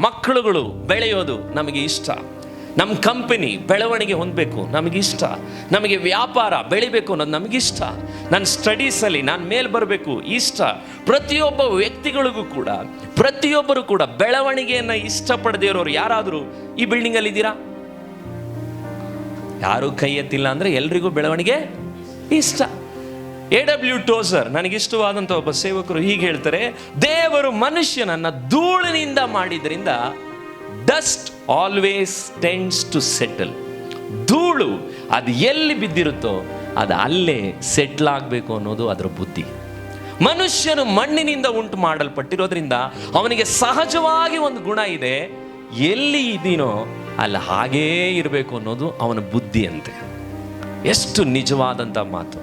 ಮಕ್ಕಳುಗಳು ಬೆಳೆಯೋದು ನಮಗೆ ಇಷ್ಟ, ನಮ್ಮ ಕಂಪನಿ ಬೆಳವಣಿಗೆ ಹೊಂದಬೇಕು ನಮಗಿಷ್ಟ, ನಮಗೆ ವ್ಯಾಪಾರ ಬೆಳಿಬೇಕು ಅನ್ನೋದು ನಮಗಿಷ್ಟ, ನನ್ನ ಸ್ಟಡೀಸಲ್ಲಿ ನಾನು ಮೇಲೆ ಬರಬೇಕು ಇಷ್ಟ. ಪ್ರತಿಯೊಬ್ಬ ವ್ಯಕ್ತಿಗಳಿಗೂ ಕೂಡ, ಪ್ರತಿಯೊಬ್ಬರು ಕೂಡ ಬೆಳವಣಿಗೆಯನ್ನು ಇಷ್ಟಪಡದೇ ಇರೋರು ಯಾರಾದರೂ ಈ ಬಿಲ್ಡಿಂಗಲ್ಲಿ ಇದ್ದೀರಾ? ಯಾರೂ ಕೈ ಎತ್ತಿಲ್ಲ ಅಂದರೆ ಎಲ್ರಿಗೂ ಬೆಳವಣಿಗೆ ಇಷ್ಟ. A.W. ಟೋಸರ್, ನನಗಿಷ್ಟವಾದಂಥ ಒಬ್ಬ ಸೇವಕರು ಹೀಗೆ ಹೇಳ್ತಾರೆ, ದೇವರು ಮನುಷ್ಯನನ್ನು ಧೂಳಿನಿಂದ ಮಾಡಿದ್ರಿಂದ dust always tends to settle. ಧೂಳು ಅದು ಎಲ್ಲಿ ಬಿದ್ದಿರುತ್ತೋ ಅದು ಅಲ್ಲೇ ಸೆಟ್ಲ್ ಆಗಬೇಕು ಅನ್ನೋದು ಅದರ ಬುದ್ಧಿ. ಮನುಷ್ಯನು ಮಣ್ಣಿನಿಂದ ಉಂಟು ಮಾಡಲ್ಪಟ್ಟಿರೋದ್ರಿಂದ ಅವನಿಗೆ ಸಹಜವಾಗಿ ಒಂದು ಗುಣ ಇದೆ, ಎಲ್ಲಿ ಇದೀನೋ ಅಲ್ಲಿ ಹಾಗೇ ಇರಬೇಕು ಅನ್ನೋದು ಅವನ ಬುದ್ಧಿ ಅಂತೆ. ಎಷ್ಟು ನಿಜವಾದಂಥ ಮಾತು.